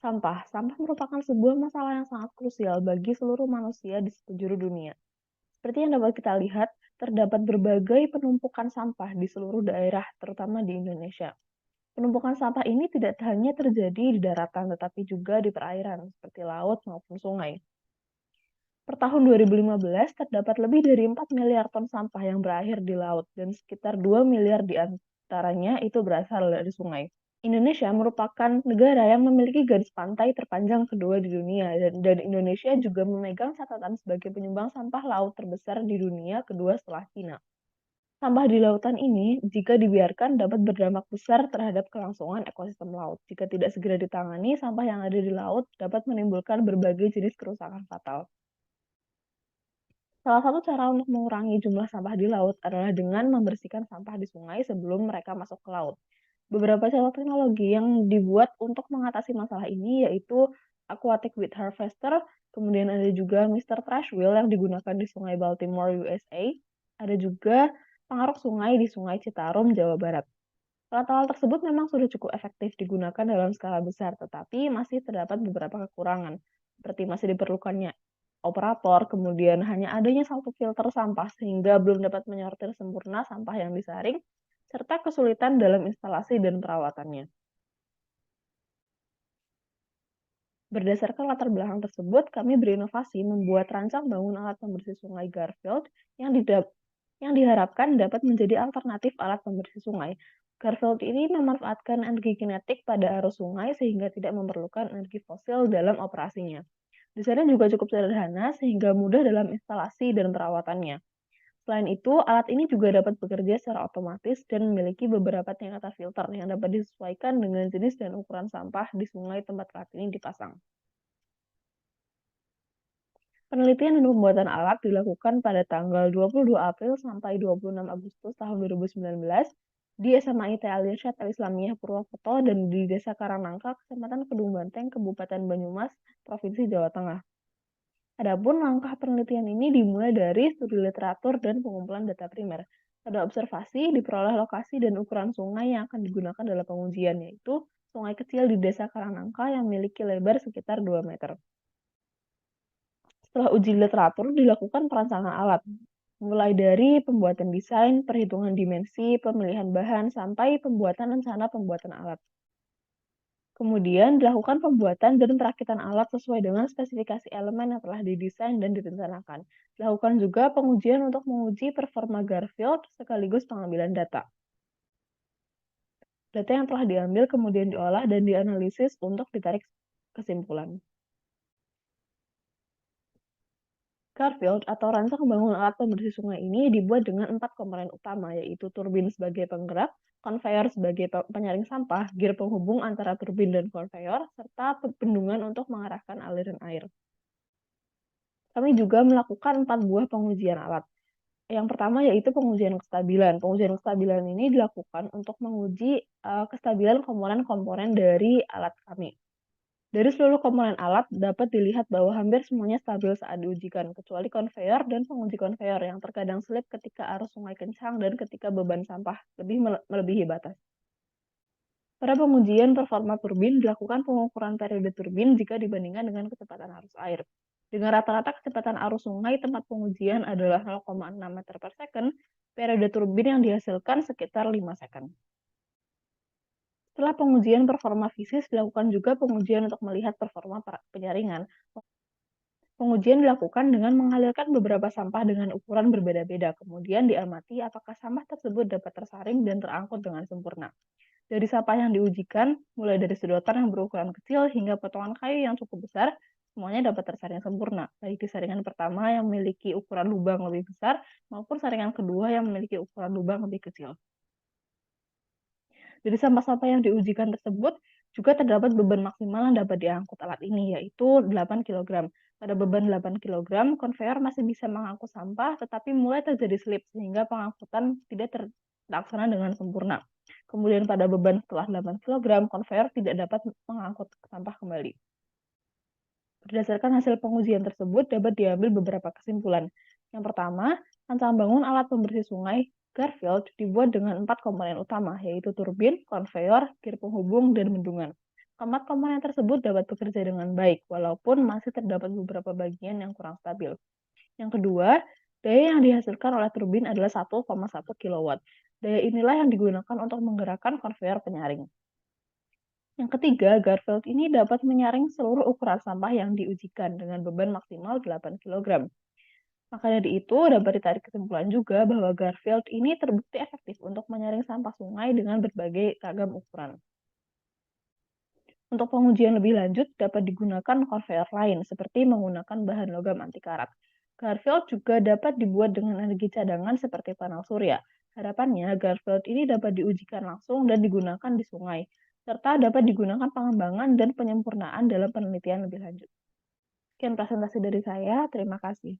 Sampah merupakan sebuah masalah yang sangat krusial bagi seluruh manusia di penjuru dunia. Seperti yang dapat kita lihat, terdapat berbagai penumpukan sampah di seluruh daerah, terutama di Indonesia. Penumpukan sampah ini tidak hanya terjadi di daratan, tetapi juga di perairan, seperti laut maupun sungai. Per tahun 2015, terdapat lebih dari 4 miliar ton sampah yang berakhir di laut, dan sekitar 2 miliar di antaranya itu berasal dari sungai. Indonesia merupakan negara yang memiliki garis pantai terpanjang kedua di dunia, dan Indonesia juga memegang catatan sebagai penyumbang sampah laut terbesar di dunia kedua setelah Cina. Sampah di lautan ini, jika dibiarkan, dapat berdampak besar terhadap kelangsungan ekosistem laut. Jika tidak segera ditangani, sampah yang ada di laut dapat menimbulkan berbagai jenis kerusakan fatal. Salah satu cara untuk mengurangi jumlah sampah di laut adalah dengan membersihkan sampah di sungai sebelum mereka masuk ke laut. Beberapa contoh teknologi yang dibuat untuk mengatasi masalah ini yaitu Aquatic Weed Harvester, kemudian ada juga Mr. Trash Wheel yang digunakan di Sungai Baltimore, USA. Ada juga pengaruk sungai di Sungai Citarum, Jawa Barat. Alat-alat tersebut memang sudah cukup efektif digunakan dalam skala besar, tetapi masih terdapat beberapa kekurangan, seperti masih diperlukannya operator, kemudian hanya adanya satu filter sampah sehingga belum dapat menyortir sempurna sampah yang disaring, serta kesulitan dalam instalasi dan perawatannya. Berdasarkan latar belakang tersebut, kami berinovasi membuat rancang bangun alat pembersih sungai Garfield yang diharapkan dapat menjadi alternatif alat pembersih sungai. Garfield ini memanfaatkan energi kinetik pada arus sungai sehingga tidak memerlukan energi fosil dalam operasinya. Desainnya juga cukup sederhana sehingga mudah dalam instalasi dan perawatannya. Selain itu, alat ini juga dapat bekerja secara otomatis dan memiliki beberapa tingkatan filter yang dapat disesuaikan dengan jenis dan ukuran sampah di sungai tempat alat ini dipasang. Penelitian dan pembuatan alat dilakukan pada tanggal 22 April sampai 26 Agustus tahun 2019 di SMA IT Al-Irsyad Al-Islamiyah Purwokerto dan di Desa Karangnangka, Kecamatan Kedung Banteng, Kabupaten Banyumas, Provinsi Jawa Tengah. Adapun langkah penelitian ini dimulai dari studi literatur dan pengumpulan data primer. Pada observasi, diperoleh lokasi dan ukuran sungai yang akan digunakan dalam pengujian, yaitu sungai kecil di Desa Karangnangka yang memiliki lebar sekitar 2 meter. Setelah uji literatur, dilakukan perancangan alat, mulai dari pembuatan desain, perhitungan dimensi, pemilihan bahan, sampai pembuatan rencana pembuatan alat. Kemudian dilakukan pembuatan dan perakitan alat sesuai dengan spesifikasi elemen yang telah didesain dan direncanakan. Dilakukan juga pengujian untuk menguji performa Garfield sekaligus pengambilan data. Data yang telah diambil kemudian diolah dan dianalisis untuk ditarik kesimpulan. Garfield atau rancang bangun alat pembersih sungai ini dibuat dengan 4 komponen utama, yaitu turbin sebagai penggerak, konveyor sebagai penyaring sampah, gear penghubung antara turbin dan konveyor, serta bendungan untuk mengarahkan aliran air. Kami juga melakukan 4 buah pengujian alat. Yang pertama yaitu pengujian kestabilan. Pengujian kestabilan ini dilakukan untuk menguji kestabilan komponen-komponen dari alat kami. Dari seluruh komponen alat dapat dilihat bahwa hampir semuanya stabil saat diujikan, kecuali konveyor dan penguji konveyor yang terkadang selip ketika arus sungai kencang dan ketika beban sampah lebih melebihi batas. Pada pengujian performa turbin, dilakukan pengukuran periode turbin jika dibandingkan dengan kecepatan arus air. Dengan rata-rata kecepatan arus sungai, tempat pengujian adalah 0,6 meter per second, periode turbin yang dihasilkan sekitar 5 second. Setelah pengujian performa fisik, dilakukan juga pengujian untuk melihat performa penyaringan. Pengujian dilakukan dengan mengalirkan beberapa sampah dengan ukuran berbeda-beda, kemudian diamati apakah sampah tersebut dapat tersaring dan terangkut dengan sempurna. Dari sampah yang diujikan, mulai dari sedotan yang berukuran kecil hingga potongan kayu yang cukup besar, semuanya dapat tersaring sempurna, baik di saringan pertama yang memiliki ukuran lubang lebih besar maupun saringan kedua yang memiliki ukuran lubang lebih kecil. Dari sampah-sampah yang diujikan tersebut, juga terdapat beban maksimal yang dapat diangkut alat ini, yaitu 8 kg. Pada beban 8 kg, konveyor masih bisa mengangkut sampah, tetapi mulai terjadi slip sehingga pengangkutan tidak terlaksana dengan sempurna. Kemudian pada beban setelah 8 kg, konveyor tidak dapat mengangkut sampah kembali. Berdasarkan hasil pengujian tersebut, dapat diambil beberapa kesimpulan. Yang pertama, rancang bangun alat pembersih sungai Garfield dibuat dengan 4 komponen utama, yaitu turbin, konveyor, gear penghubung, dan bendungan. Keempat komponen tersebut dapat bekerja dengan baik, walaupun masih terdapat beberapa bagian yang kurang stabil. Yang kedua, daya yang dihasilkan oleh turbin adalah 1,1 kW. Daya inilah yang digunakan untuk menggerakkan konveyor penyaring. Yang ketiga, Garfield ini dapat menyaring seluruh ukuran sampah yang diujikan dengan beban maksimal 8 kg. Maka dari itu, dapat ditarik kesimpulan juga bahwa Garfield ini terbukti efektif untuk menyaring sampah sungai dengan berbagai ragam ukuran. Untuk pengujian lebih lanjut, dapat digunakan konveyor lain, seperti menggunakan bahan logam anti karat. Garfield juga dapat dibuat dengan energi cadangan seperti panel surya. Harapannya, Garfield ini dapat diujikan langsung dan digunakan di sungai, serta dapat digunakan pengembangan dan penyempurnaan dalam penelitian lebih lanjut. Sekian presentasi dari saya, terima kasih.